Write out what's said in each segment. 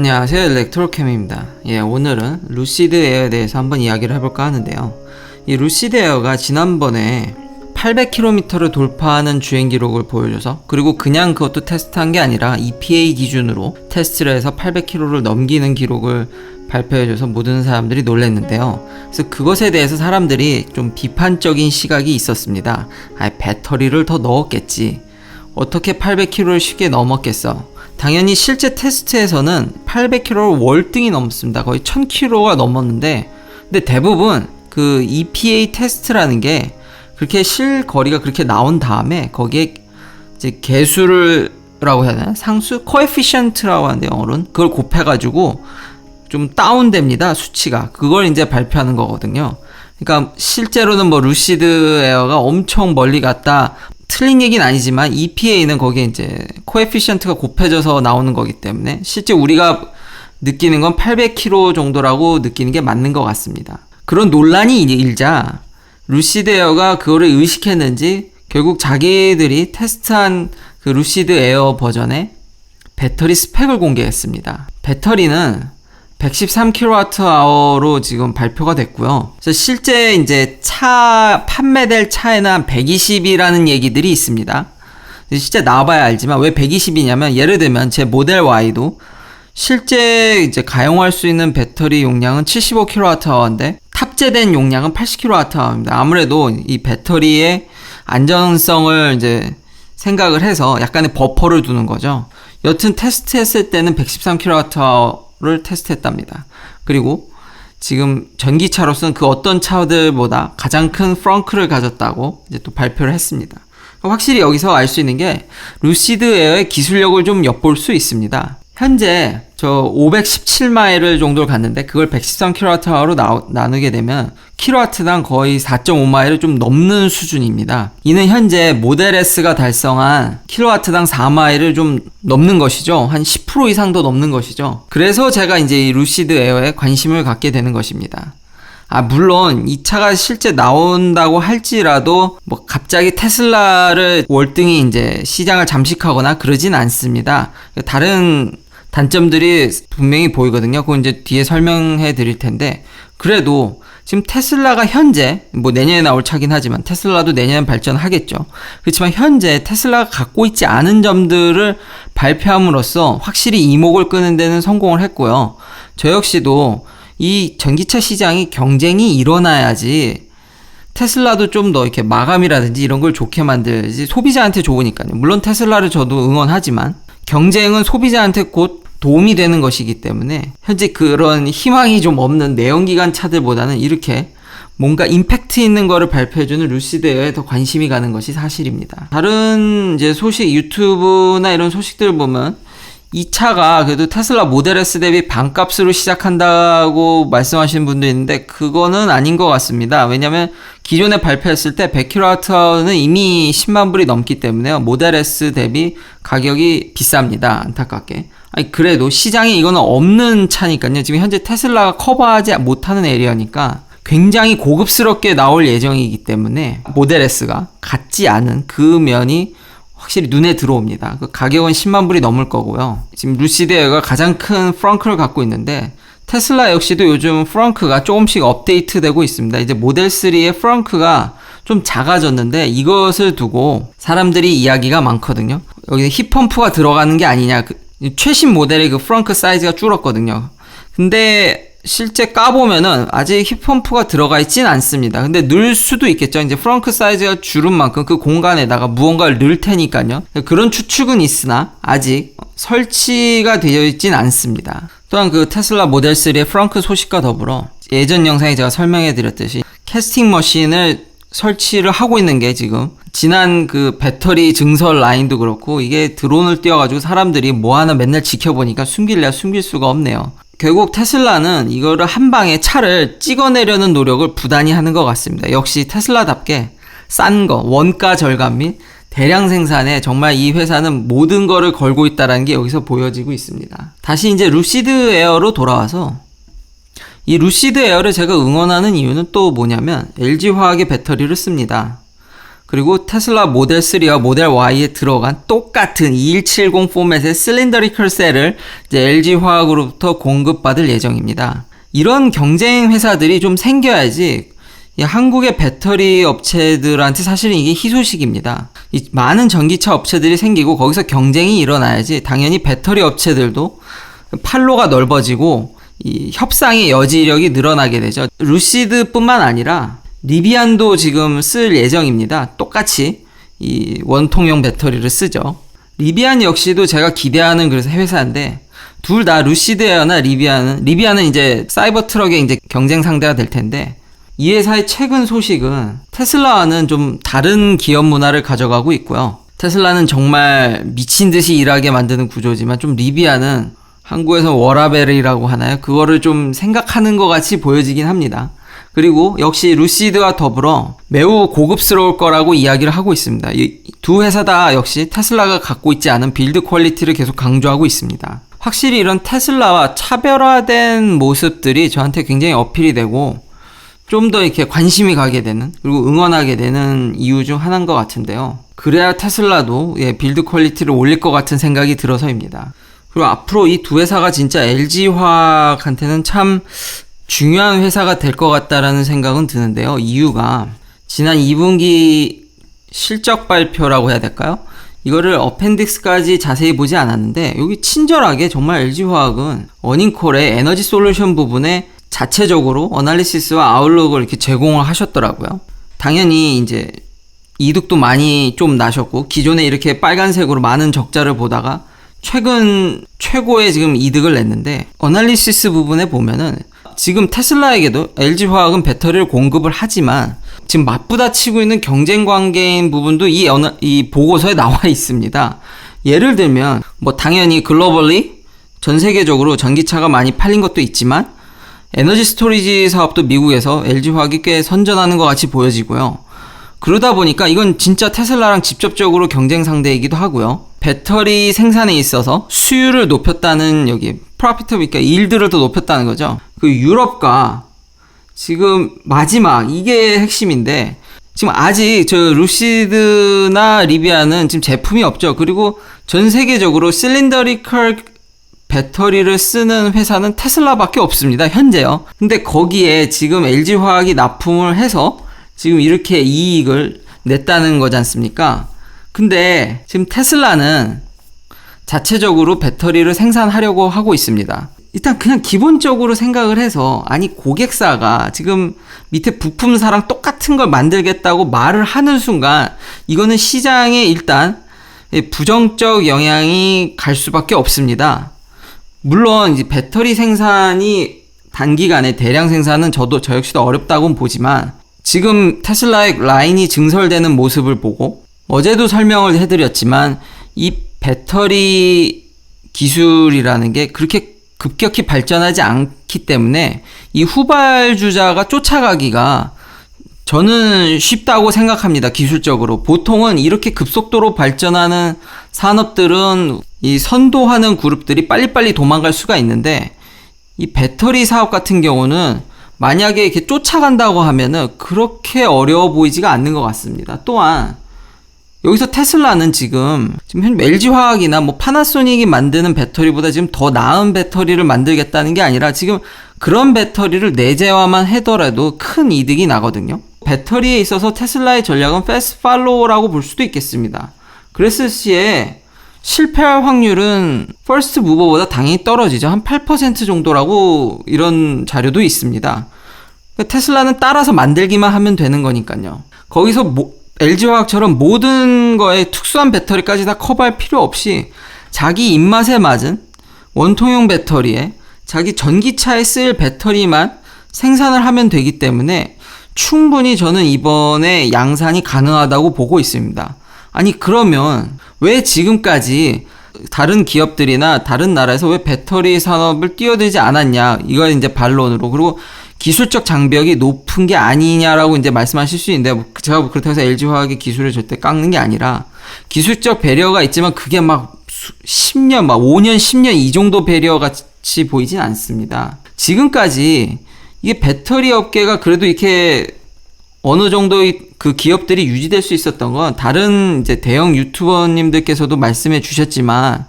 안녕하세요, 일렉트로캠입니다. 오늘은 루시드 에어에 대해서 한번 이야기를 해볼까 하는데요. 이 루시드 에어가 지난번에 800km를 돌파하는 주행 기록을 보여줘서, 그리고 그냥 그것도 테스트한 게 아니라 EPA 기준으로 테스트를 해서 800km를 넘기는 기록을 발표해줘서 모든 사람들이 놀랐는데요. 그래서 그것에 대해서 사람들이 좀 비판적인 시각이 있었습니다. 배터리를 더 넣었겠지, 어떻게 800km를 쉽게 넘었겠어. 당연히 실제 테스트에서는 800km를 월등히 넘었습니다. 거의 1000km가 넘었는데, 근데 대부분 그 EPA 테스트라는 게 그렇게 실거리가 그렇게 나온 다음에 거기에 이제 개수라고 해야 되나? 상수? coefficient라고 하는데 영어로는 그걸 곱해가지고 좀 다운됩니다, 수치가. 그걸 이제 발표하는 거거든요. 그러니까 실제로는 뭐 루시드 에어가 엄청 멀리 갔다, 틀린 얘기는 아니지만 EPA는 거기에 이제 코에피션트가 곱해져서 나오는 거기 때문에 실제 우리가 느끼는 건 800km 정도라고 느끼는 게 맞는 것 같습니다. 그런 논란이 일자 루시드 에어가 그거를 의식했는지 결국 자기들이 테스트한 그 루시드 에어 버전의 배터리 스펙을 공개했습니다. 배터리는 113kWh로 지금 발표가 됐고요. 그래서 실제 이제 판매될 차에는 한 120이라는 얘기들이 있습니다. 실제 나와봐야 알지만 왜 120이냐면, 예를 들면 제 모델 Y도 실제 이제 가용할 수 있는 배터리 용량은 75kWh인데 탑재된 용량은 80kWh입니다. 아무래도 이 배터리의 안전성을 이제 생각을 해서 약간의 버퍼를 두는 거죠. 여튼 테스트했을 때는 113kWh를 테스트했답니다. 그리고 지금 전기차로서는 그 어떤 차들보다 가장 큰 프렁크를 가졌다고 이제 또 발표를 했습니다. 확실히 여기서 알 수 있는 게 루시드 에어의 기술력을 좀 엿볼 수 있습니다. 현재 저 517마일을 정도를 갔는데 그걸 113kWh로 나누게 되면 kW당 거의 4.5마일을 좀 넘는 수준입니다. 이는 현재 모델 S가 달성한 kW당 4마일을 좀 넘는 것이죠. 한 10% 이상 더 넘는 것이죠. 그래서 제가 이제 이 루시드 에어에 관심을 갖게 되는 것입니다. 물론 이 차가 실제 나온다고 할지라도 뭐 갑자기 테슬라를 월등히 이제 시장을 잠식하거나 그러진 않습니다. 다른 단점들이 분명히 보이거든요. 그건 이제 뒤에 설명해 드릴 텐데, 그래도 지금 테슬라가 현재 뭐 내년에 나올 차긴 하지만 테슬라도 내년에 발전하겠죠. 그렇지만 현재 테슬라가 갖고 있지 않은 점들을 발표함으로써 확실히 이목을 끄는 데는 성공을 했고요. 저 역시도 이 전기차 시장이 경쟁이 일어나야지 테슬라도 좀 더 이렇게 마감이라든지 이런 걸 좋게 만들지, 소비자한테 좋으니까요. 물론 테슬라를 저도 응원하지만 경쟁은 소비자한테 곧 도움이 되는 것이기 때문에 현재 그런 희망이 좀 없는 내연기관 차들보다는 이렇게 뭔가 임팩트 있는 거를 발표해주는 루시드 에어에 더 관심이 가는 것이 사실입니다. 다른 이제 소식, 유튜브나 이런 소식들 보면 이 차가 그래도 테슬라 모델 S 대비 반값으로 시작한다고 말씀하시는 분도 있는데 그거는 아닌 것 같습니다. 왜냐면 기존에 발표했을 때 100kWh는 이미 10만 불이 넘기 때문에요. 모델 S 대비 가격이 비쌉니다. 안타깝게. 그래도 시장에 이거는 없는 차니까요. 지금 현재 테슬라가 커버하지 못하는 에리어니까 굉장히 고급스럽게 나올 예정이기 때문에 모델 S가 같지 않은 그 면이 확실히 눈에 들어옵니다. 그 가격은 10만 불이 넘을 거고요. 지금 루시드 에어가 가장 큰 프렁크를 갖고 있는데 테슬라 역시도 요즘 프렁크가 조금씩 업데이트되고 있습니다. 이제 모델 3의 프렁크가 좀 작아졌는데 이것을 두고 사람들이 이야기가 많거든요. 여기 힙펌프가 들어가는 게 아니냐. 최신 모델의 그 프렁크 사이즈가 줄었거든요. 근데 실제 까보면은 아직 힙펌프가 들어가 있진 않습니다. 근데 넣을 수도 있겠죠. 이제 프렁크 사이즈가 줄은 만큼 그 공간에다가 무언가를 넣을 테니까요. 그런 추측은 있으나 아직 설치가 되어 있진 않습니다. 또한 그 테슬라 모델 3의 프렁크 소식과 더불어 예전 영상에 제가 설명해 드렸듯이 캐스팅 머신을 설치를 하고 있는 게 지금 지난 그 배터리 증설 라인도 그렇고 이게 드론을 띄워가지고 사람들이 뭐 하나 맨날 지켜보니까 숨길래야 숨길 수가 없네요. 결국 테슬라는 이거를 한 방에 차를 찍어내려는 노력을 부단히 하는 것 같습니다. 역시 테슬라답게 싼 거, 원가 절감 및 대량 생산에 정말 이 회사는 모든 거를 걸고 있다는 게 여기서 보여지고 있습니다. 다시 이제 루시드 에어로 돌아와서 이 루시드 에어를 제가 응원하는 이유는 또 뭐냐면 LG화학의 배터리를 씁니다. 그리고 테슬라 모델 3와 모델 Y에 들어간 똑같은 2170 포맷의 실린더리컬 셀을 이제 LG 화학으로부터 공급받을 예정입니다. 이런 경쟁 회사들이 좀 생겨야지 이 한국의 배터리 업체들한테 사실은 이게 희소식입니다. 이 많은 전기차 업체들이 생기고 거기서 경쟁이 일어나야지 당연히 배터리 업체들도 판로가 넓어지고 이 협상의 여지력이 늘어나게 되죠. 루시드뿐만 아니라 리비안도 지금 쓸 예정입니다. 똑같이 이 원통형 배터리를 쓰죠. 리비안 역시도 제가 기대하는 그래서 회사인데 둘 다 루시드 에어나 리비안은 이제 사이버 트럭의 이제 경쟁 상대가 될 텐데 이 회사의 최근 소식은 테슬라와는 좀 다른 기업 문화를 가져가고 있고요. 테슬라는 정말 미친 듯이 일하게 만드는 구조지만 좀 리비안은 한국에서 워라벨이라고 하나요? 그거를 좀 생각하는 것 같이 보여지긴 합니다. 그리고 역시 루시드와 더불어 매우 고급스러울 거라고 이야기를 하고 있습니다. 이 두 회사 다 역시 테슬라가 갖고 있지 않은 빌드 퀄리티를 계속 강조하고 있습니다. 확실히 이런 테슬라와 차별화된 모습들이 저한테 굉장히 어필이 되고 좀 더 이렇게 관심이 가게 되는 그리고 응원하게 되는 이유 중 하나인 것 같은데요. 그래야 테슬라도 빌드 퀄리티를 올릴 것 같은 생각이 들어서입니다. 그리고 앞으로 이 두 회사가 진짜 LG화학한테는 참 중요한 회사가 될 것 같다라는 생각은 드는데요. 이유가 지난 2분기 실적 발표라고 해야 될까요? 이거를 어펜딕스까지 자세히 보지 않았는데 여기 친절하게 정말 LG화학은 어닝콜의 에너지 솔루션 부분에 자체적으로 어널리시스와 아웃룩을 이렇게 제공을 하셨더라고요. 당연히 이제 이득도 많이 좀 나셨고 기존에 이렇게 빨간색으로 많은 적자를 보다가 최근 최고의 지금 이득을 냈는데 어널리시스 부분에 보면은 지금 테슬라에게도 LG화학은 배터리를 공급을 하지만 지금 맞부딪히고 있는 경쟁 관계인 부분도 이 보고서에 나와 있습니다. 예를 들면 뭐 당연히 글로벌리 전 세계적으로 전기차가 많이 팔린 것도 있지만 에너지 스토리지 사업도 미국에서 LG화학이 꽤 선전하는 것 같이 보여지고요. 그러다 보니까 이건 진짜 테슬라랑 직접적으로 경쟁 상대이기도 하고요. 배터리 생산에 있어서 수율을 높였다는 여기 프로피트, 그러니까 일들을 더 높였다는 거죠. 그 유럽과 지금 마지막 이게 핵심인데 지금 아직 저 루시드나 리비안은 지금 제품이 없죠. 그리고 전 세계적으로 실린더리컬 배터리를 쓰는 회사는 테슬라밖에 없습니다. 현재요. 근데 거기에 지금 LG화학이 납품을 해서 지금 이렇게 이익을 냈다는 거지 않습니까? 근데 지금 테슬라는 자체적으로 배터리를 생산하려고 하고 있습니다. 일단 그냥 기본적으로 생각을 해서 아니 고객사가 지금 밑에 부품사랑 똑같은 걸 만들겠다고 말을 하는 순간 이거는 시장에 일단 부정적 영향이 갈 수밖에 없습니다. 물론 이제 배터리 생산이 단기간에 대량 생산은 저 역시도 어렵다고는 보지만 지금 테슬라의 라인이 증설되는 모습을 보고 어제도 설명을 해드렸지만 이 배터리 기술이라는 게 그렇게 급격히 발전하지 않기 때문에 이 후발주자가 쫓아가기가 저는 쉽다고 생각합니다. 기술적으로. 보통은 이렇게 급속도로 발전하는 산업들은 이 선도하는 그룹들이 빨리빨리 도망갈 수가 있는데 이 배터리 사업 같은 경우는 만약에 이렇게 쫓아간다고 하면은 그렇게 어려워 보이지가 않는 것 같습니다. 또한 여기서 테슬라는 지금 LG화학이나 뭐 파나소닉이 만드는 배터리보다 지금 더 나은 배터리를 만들겠다는 게 아니라 지금 그런 배터리를 내재화만 하더라도 큰 이득이 나거든요. 배터리에 있어서 테슬라의 전략은 패스트 팔로우라고 볼 수도 있겠습니다. 그랬을 시에 실패할 확률은 퍼스트 무버보다 당연히 떨어지죠. 한 8% 정도라고 이런 자료도 있습니다. 테슬라는 따라서 만들기만 하면 되는 거니까요. 거기서 LG화학처럼 모든 거에 특수한 배터리까지 다 커버할 필요 없이 자기 입맛에 맞은 원통형 배터리에 자기 전기차에 쓸 배터리만 생산을 하면 되기 때문에 충분히 저는 이번에 양산이 가능하다고 보고 있습니다. 아니 그러면 왜 지금까지 다른 기업들이나 다른 나라에서 왜 배터리 산업을 뛰어들지 않았냐, 이걸 이제 반론으로, 그리고 기술적 장벽이 높은 게 아니냐라고 이제 말씀하실 수 있는데, 제가 그렇다고 해서 LG화학의 기술을 절대 깎는 게 아니라 기술적 배려가 있지만 그게 막 10년, 막 5년, 10년 이 정도 배려 같이 보이진 않습니다. 지금까지 이게 배터리 업계가 그래도 이렇게 어느 정도의 그 기업들이 유지될 수 있었던 건 다른 이제 대형 유튜버님들께서도 말씀해 주셨지만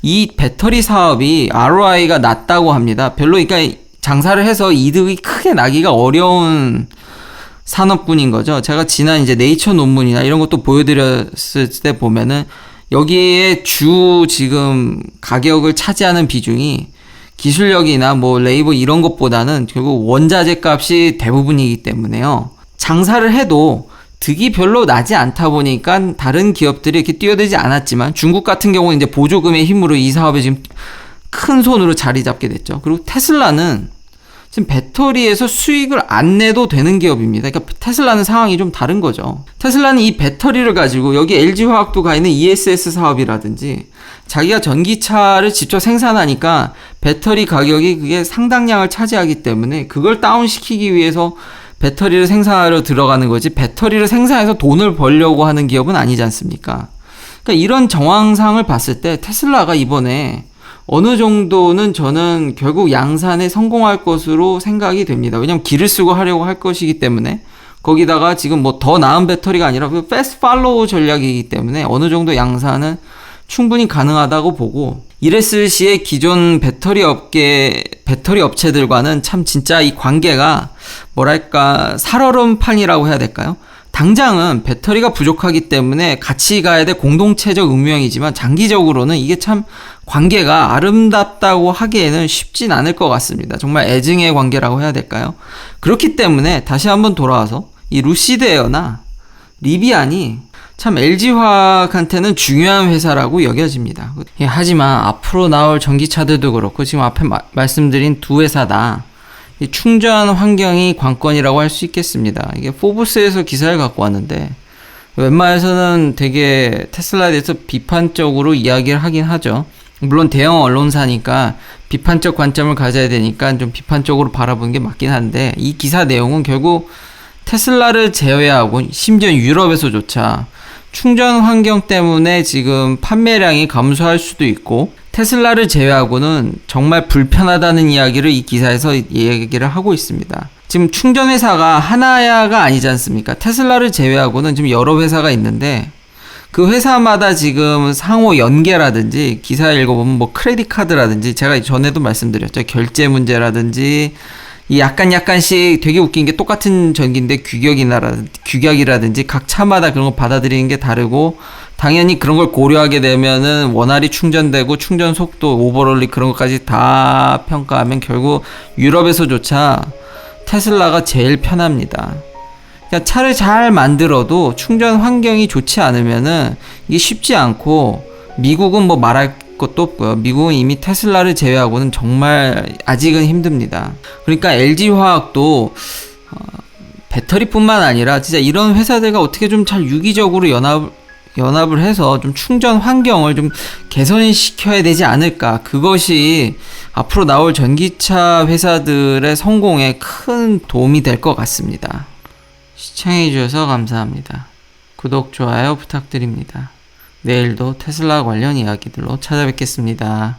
이 배터리 사업이 ROI가 낮다고 합니다. 별로 그러니까 장사를 해서 이득이 크게 나기가 어려운 산업군인 거죠. 제가 지난 이제 네이처 논문이나 이런 것도 보여드렸을 때 보면은 여기에 주 지금 가격을 차지하는 비중이 기술력이나 뭐 레이버 이런 것보다는 결국 원자재 값이 대부분이기 때문에요. 장사를 해도 득이 별로 나지 않다 보니까 다른 기업들이 이렇게 뛰어들지 않았지만 중국 같은 경우는 이제 보조금의 힘으로 이 사업에 지금 큰 손으로 자리 잡게 됐죠. 그리고 테슬라는 지금 배터리에서 수익을 안 내도 되는 기업입니다. 그러니까 테슬라는 상황이 좀 다른 거죠. 테슬라는 이 배터리를 가지고 여기 LG화학도 가 있는 ESS 사업이라든지 자기가 전기차를 직접 생산하니까 배터리 가격이 그게 상당량을 차지하기 때문에 그걸 다운시키기 위해서 배터리를 생산하러 들어가는 거지 배터리를 생산해서 돈을 벌려고 하는 기업은 아니지 않습니까? 그러니까 이런 정황상을 봤을 때 테슬라가 이번에 어느 정도는 저는 결국 양산에 성공할 것으로 생각이 됩니다. 왜냐면 길을 쓰고 하려고 할 것이기 때문에 거기다가 지금 뭐 더 나은 배터리가 아니라 패스트 팔로우 전략이기 때문에 어느 정도 양산은 충분히 가능하다고 보고 이랬을 시에 기존 배터리 업체들과는 참 진짜 이 관계가 뭐랄까 살얼음판이라고 해야 될까요? 당장은 배터리가 부족하기 때문에 같이 가야 될 공동체적 운명이지만 장기적으로는 이게 참 관계가 아름답다고 하기에는 쉽진 않을 것 같습니다. 정말 애증의 관계라고 해야 될까요? 그렇기 때문에 다시 한번 돌아와서 이 루시드 에어나 리비안이 참 LG화학한테는 중요한 회사라고 여겨집니다. 하지만 앞으로 나올 전기차들도 그렇고 지금 앞에 말씀드린 두 회사다. 이 충전 환경이 관건이라고 할 수 있겠습니다. 이게 포브스에서 기사를 갖고 왔는데 웬만해서는 되게 테슬라에 대해서 비판적으로 이야기를 하긴 하죠. 물론 대형 언론사니까 비판적 관점을 가져야 되니까 좀 비판적으로 바라보는 게 맞긴 한데 이 기사 내용은 결국 테슬라를 제외하고 심지어 유럽에서조차 충전 환경 때문에 지금 판매량이 감소할 수도 있고 테슬라를 제외하고는 정말 불편하다는 이야기를 이 기사에서 얘기를 하고 있습니다. 지금 충전 회사가 하나야가 아니지 않습니까? 테슬라를 제외하고는 지금 여러 회사가 있는데 그 회사마다 지금 상호 연계라든지 기사 읽어보면 뭐 크레딧 카드라든지 제가 전에도 말씀드렸죠. 결제 문제라든지 이 약간씩 되게 웃긴 게 똑같은 전기인데 규격이라든지 각 차마다 그런 거 받아들이는 게 다르고 당연히 그런 걸 고려하게 되면은 원활히 충전되고 충전 속도, 오버롤리 그런 것까지 다 평가하면 결국 유럽에서조차 테슬라가 제일 편합니다. 그러니까 차를 잘 만들어도 충전 환경이 좋지 않으면은 이게 쉽지 않고 미국은 뭐 말할 것도 없고요. 미국은 이미 테슬라를 제외하고는 정말 아직은 힘듭니다. 그러니까 LG화학도 배터리뿐만 아니라 진짜 이런 회사들과 어떻게 좀 잘 유기적으로 연합을 해서 좀 충전 환경을 좀 개선시켜야 되지 않을까. 그것이 앞으로 나올 전기차 회사들의 성공에 큰 도움이 될 것 같습니다. 시청해주셔서 감사합니다. 구독, 좋아요 부탁드립니다. 내일도 테슬라 관련 이야기들로 찾아뵙겠습니다.